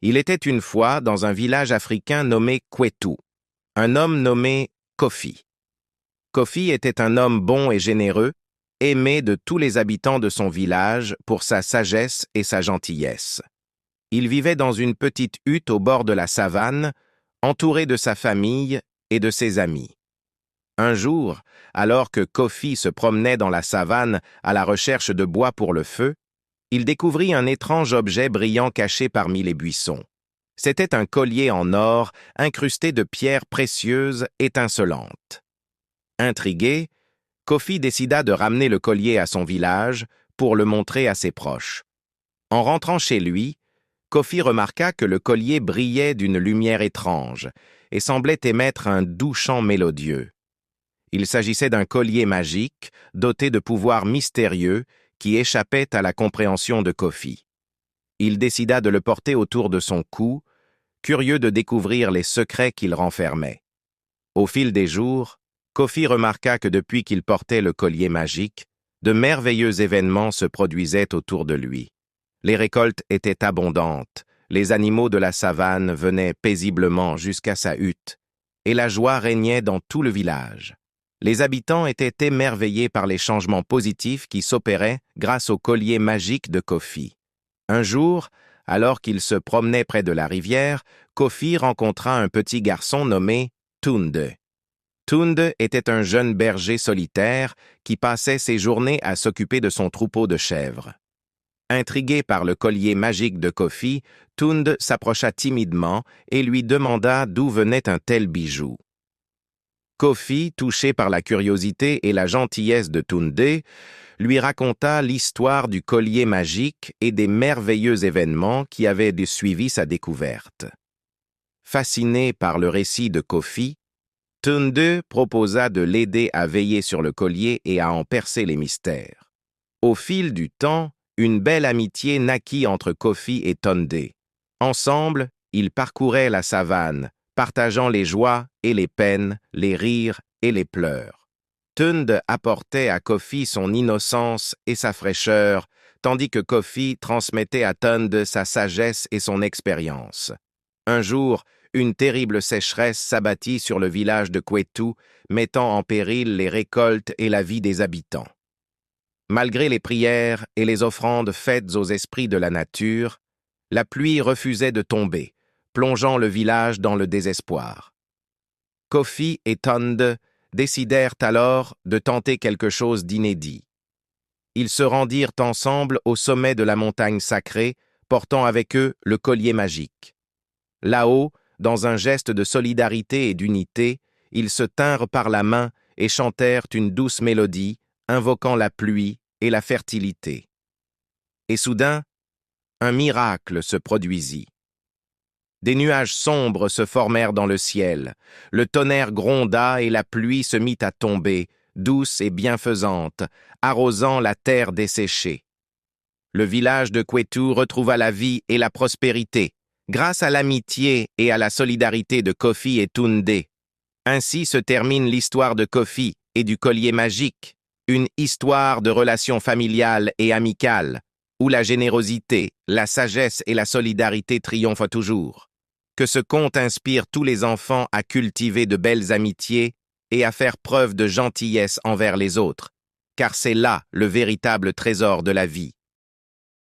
Il était une fois dans un village africain nommé Kwetu, un homme nommé Kofi. Kofi était un homme bon et généreux, aimé de tous les habitants de son village pour sa sagesse et sa gentillesse. Il vivait dans une petite hutte au bord de la savane, entouré de sa famille et de ses amis. Un jour, alors que Kofi se promenait dans la savane à la recherche de bois pour le feu, il découvrit un étrange objet brillant caché parmi les buissons. C'était un collier en or incrusté de pierres précieuses étincelantes. Intrigué, Kofi décida de ramener le collier à son village pour le montrer à ses proches. En rentrant chez lui, Kofi remarqua que le collier brillait d'une lumière étrange et semblait émettre un doux chant mélodieux. Il s'agissait d'un collier magique doté de pouvoirs mystérieux qui échappaient à la compréhension de Kofi. Il décida de le porter autour de son cou, curieux de découvrir les secrets qu'il renfermait. Au fil des jours, Kofi remarqua que depuis qu'il portait le collier magique, de merveilleux événements se produisaient autour de lui. Les récoltes étaient abondantes, les animaux de la savane venaient paisiblement jusqu'à sa hutte, et la joie régnait dans tout le village. Les habitants étaient émerveillés par les changements positifs qui s'opéraient grâce au collier magique de Kofi. Un jour, alors qu'il se promenait près de la rivière, Kofi rencontra un petit garçon nommé Tunde. Tunde était un jeune berger solitaire qui passait ses journées à s'occuper de son troupeau de chèvres. Intrigué par le collier magique de Kofi, Tunde s'approcha timidement et lui demanda d'où venait un tel bijou. Kofi, touché par la curiosité et la gentillesse de Tunde, lui raconta l'histoire du collier magique et des merveilleux événements qui avaient suivi sa découverte. Fasciné par le récit de Kofi, Tunde proposa de l'aider à veiller sur le collier et à en percer les mystères. Au fil du temps, une belle amitié naquit entre Kofi et Tunde. Ensemble, ils parcouraient la savane, partageant les joies et les peines, les rires et les pleurs. Tunde apportait à Kofi son innocence et sa fraîcheur, tandis que Kofi transmettait à Tunde sa sagesse et son expérience. Un jour, une terrible sécheresse s'abattit sur le village de Kwetu, mettant en péril les récoltes et la vie des habitants. Malgré les prières et les offrandes faites aux esprits de la nature, la pluie refusait de tomber, plongeant le village dans le désespoir. Kofi et Tunde décidèrent alors de tenter quelque chose d'inédit. Ils se rendirent ensemble au sommet de la montagne sacrée, portant avec eux le collier magique. Là-haut, dans un geste de solidarité et d'unité, ils se tinrent par la main et chantèrent une douce mélodie, invoquant la pluie et la fertilité. Et soudain, un miracle se produisit. Des nuages sombres se formèrent dans le ciel, le tonnerre gronda et la pluie se mit à tomber, douce et bienfaisante, arrosant la terre desséchée. Le village de Kwetu retrouva la vie et la prospérité, grâce à l'amitié et à la solidarité de Kofi et Tunde. Ainsi se termine l'histoire de Kofi et du collier magique, une histoire de relations familiales et amicales, où la générosité, la sagesse et la solidarité triomphent toujours. Que ce conte inspire tous les enfants à cultiver de belles amitiés et à faire preuve de gentillesse envers les autres, car c'est là le véritable trésor de la vie.